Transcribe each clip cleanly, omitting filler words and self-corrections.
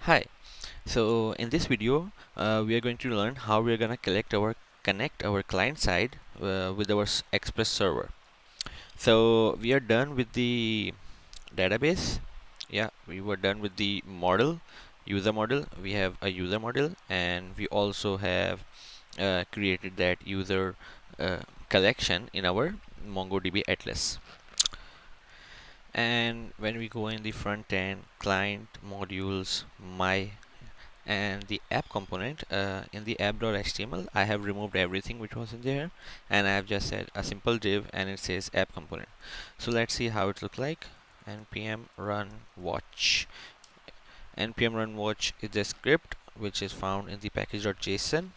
Hi. So in this video, we are going to learn how we are going to connect our client side with our Express server. So we are done with the database. Yeah, we were done with the user model. We have a user model, and we also have created that user collection in our MongoDB Atlas. And when we go in the front end, client modules, my and the app component, in the app.html I have removed everything which was in there, and I have just said a simple div and it says app component. So let's see how it looks like. npm run watch. npm run watch is the script which is found in the package.json,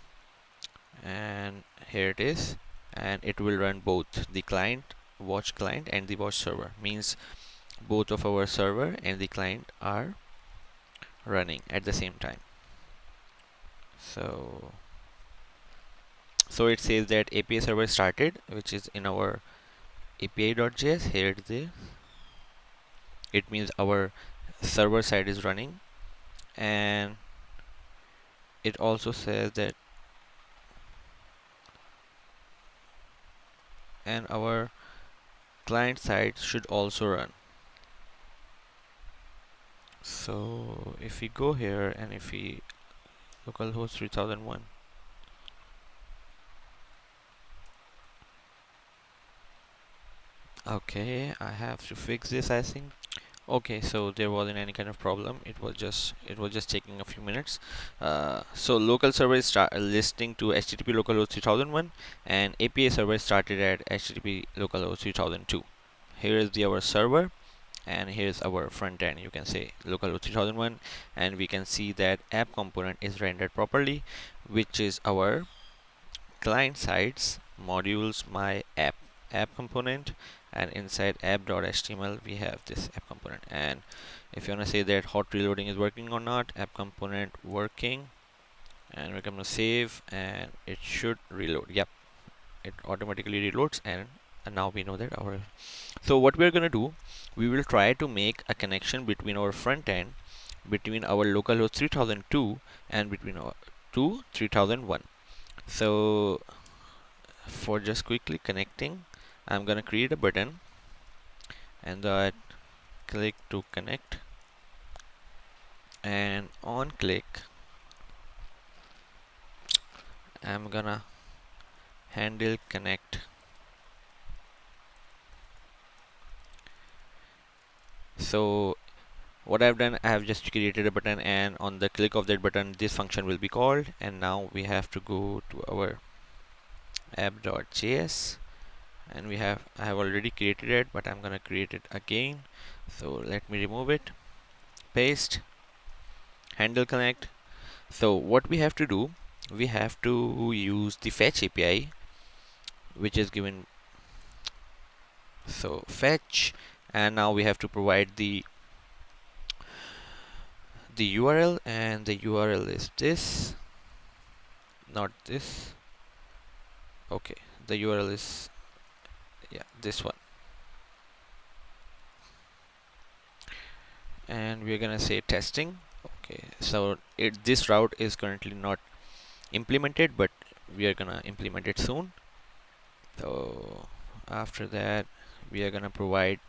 and here it is, and it will run both the watch client and the watch server. Means both of our server and the client are running at the same time. So it says that API server started, which is in our API.js. Here it is. It means our server side is running, and it also says that and our client side should also run. So if we go here and if we localhost 3001, okay, I have to fix this, I think. Okay, so there wasn't any kind of problem. It was just taking a few minutes. So local server is listing to HTTP localhost 3001, and API server started at HTTP localhost 3002. Here is our server, and here's our front end. You can say localhost 3001, and we can see that app component is rendered properly, which is our client side's modules my app component, and inside app.html we have this app component. And if you want to say that hot reloading is working or not, app component working, and we're going to save and it should reload. Yep, it automatically reloads, and now we know that our. So what we're going to do, we will try to make a connection between our front end, between our localhost 3002 and between our 3001. So for just quickly connecting, I'm gonna create a button, and that click to connect, and on click I'm gonna handle connect. So what I've done, I have just created a button, and on the click of that button this function will be called. And now we have to go to our app.js, and I have already created it, but I'm gonna create it again. So let me remove it, paste, handle connect. So what we have to do, we have to use the fetch API which is given. So fetch, and now we have to provide the URL, and the URL is this, not this. Okay, the URL is, yeah, this one, and we're gonna say testing. Okay, so this route is currently not implemented, but we are gonna implement it soon. So after that we are gonna provide,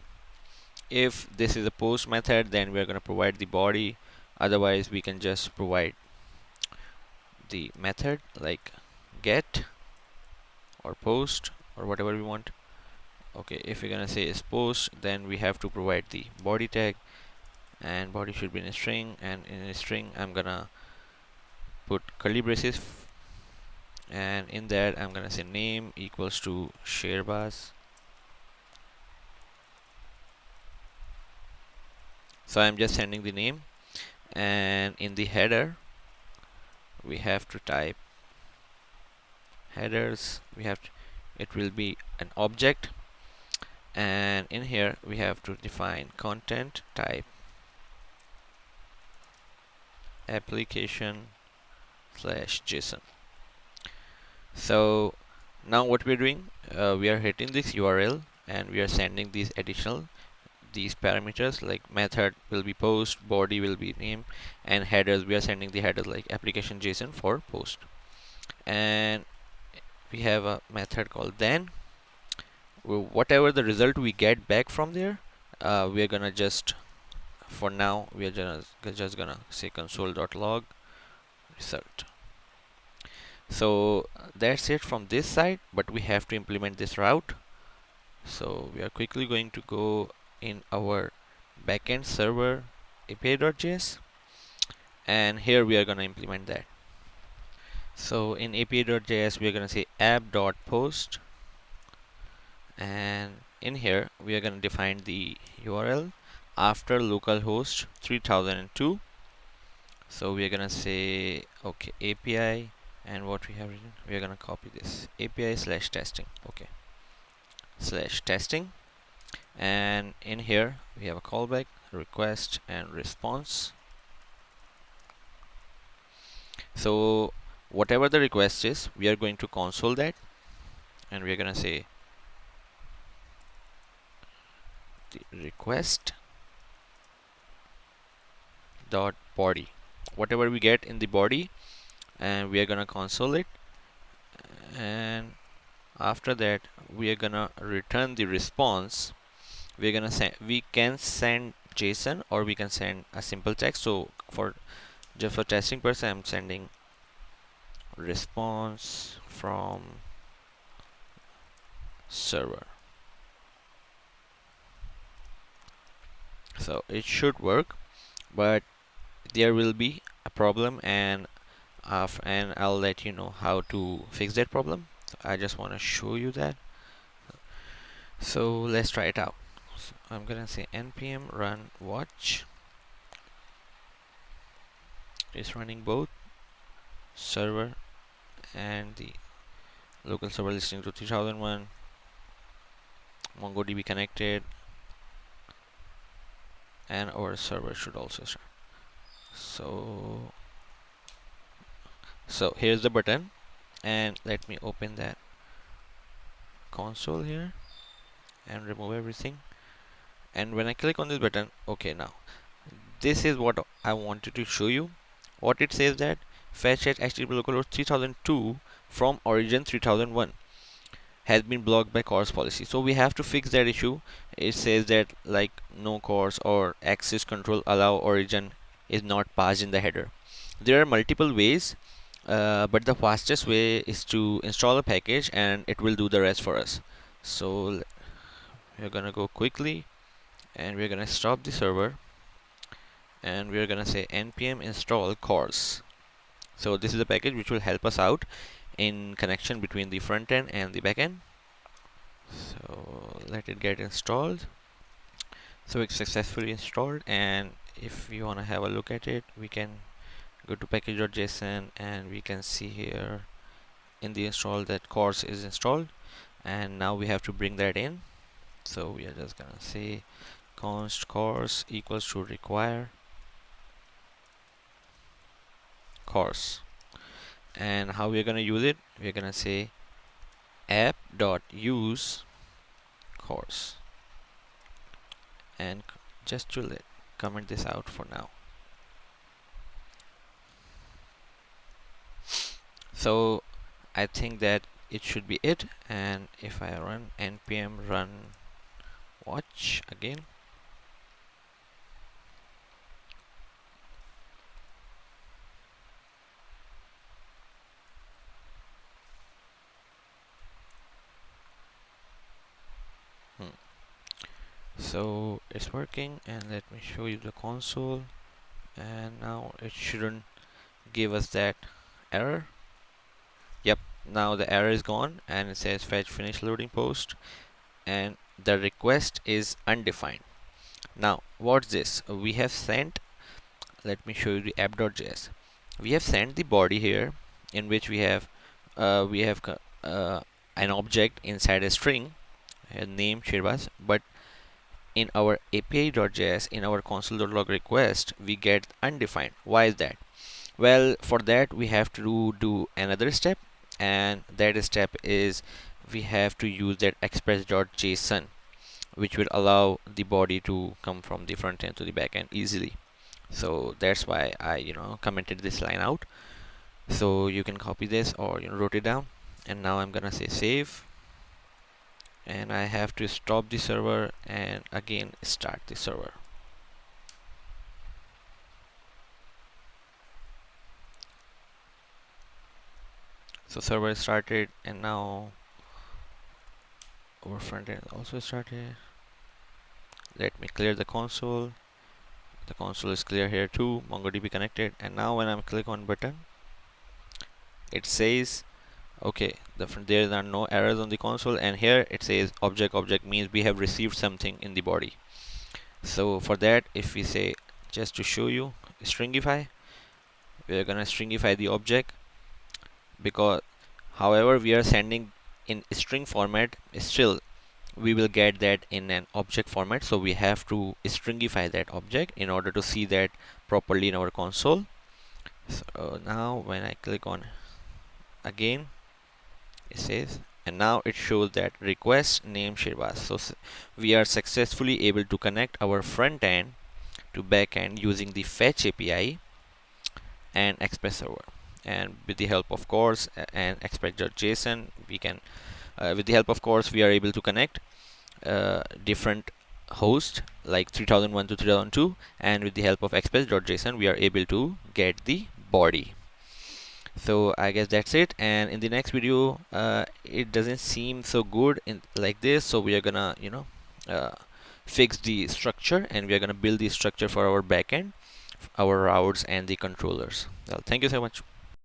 if this is a post method, then we are gonna provide the body. Otherwise we can just provide the method like get or post or whatever we want. Okay, if we're gonna say is post, then we have to provide the body tag, and body should be in a string, and in a string I'm gonna put curly braces, and in that I'm gonna say name equals to Sherbaz. So I'm just sending the name, and in the header we have to type headers. It will be an object, and in here we have to define content type application / JSON. So now what we're doing, we are hitting this URL and we are sending these additional these parameters, like method will be post, body will be name, and headers, we are sending the headers like application JSON for post. And we have a method called then. Whatever the result we get back from there, we are gonna just, for now we are just gonna say console.log result. So that's it from this side, but we have to implement this route. So we are quickly going to go in our backend server API.js, and here we are going to implement that. So in API.js we are going to say app.post, and in here we are going to define the URL after localhost 3002. So we are going to say okay, API, and what we have written, we are going to copy this API/testing, okay, /testing. And in here we have a callback, request, and response. So whatever the request is, we are going to console that, and we are going to say the request dot body, whatever we get in the body, and we are going to console it. And after that we are going to return the response. We're going to send, we can send JSON or we can send a simple text. So for just for testing purpose, I'm sending response from server. So it should work, but there will be a problem, and I'll let you know how to fix that problem. So I just want to show you that. So let's try it out. So I'm gonna say npm run watch. It's running both server and the local server listening to 3001. MongoDB connected, and our server should also start. So here's the button, and let me open that console here and remove everything. And when I click on this button, okay, now this is what I wanted to show you. What it says that fetch at HTTP localhost 3002 from origin 3001 has been blocked by CORS policy. So we have to fix that issue. It says that like no CORS or access control allow origin is not passed in the header. There are multiple ways, but the fastest way is to install a package and it will do the rest for us. So we're gonna go quickly, and we're gonna stop the server, and we're gonna say npm install CORS. So this is a package which will help us out in connection between the front end and the back end. So let it get installed. So it's successfully installed, and if you want to have a look at it, we can go to package.json, and we can see here in the install that CORS is installed, and now we have to bring that in. So we are just gonna say const CORS equals to require CORS. And how we're gonna use it, we're gonna say app.use CORS, and just to comment this out for now. So I think that it should be it, and if I run npm run watch again, so it's working, and let me show you the console, and now it shouldn't give us that error. Yep, now the error is gone, and it says fetch finish loading post, and the request is undefined. Now what's this? We have sent, let me show you the app.js. We have sent the body here, in which we have an object inside a string, a name Shirbaz, but in our API.js, in our console.log request, we get undefined. Why is that? Well, for that we have to do another step, and that step is we have to use that express.json. which will allow the body to come from the front end to the back end easily. So that's why I commented this line out. So you can copy this or wrote it down, and now I'm gonna say save, and I have to stop the server and again start the server. So server started, and now our front end also started. Let me clear the console. The console is clear here too. MongoDB connected, and now when I'm click on button, it says okay, there are no errors on the console, and here it says object means we have received something in the body. So for that, if we say, just to show you, stringify, we're gonna stringify the object, because however we are sending in string format, still we will get that in an object format. So we have to stringify that object in order to see that properly in our console. So now when I click on again, it says, and now it shows that request name Shirbaz. So we are successfully able to connect our front end to back end using the fetch API and express server, and with the help of course and express.json, we can with the help of course we are able to connect different hosts like 3001 to 3002, and with the help of express.json we are able to get the body. So I guess that's it, and in the next video it doesn't seem so good in like this, so we are gonna fix the structure, and we are gonna build the structure for our backend, our routes and the controllers. Well, thank you so much.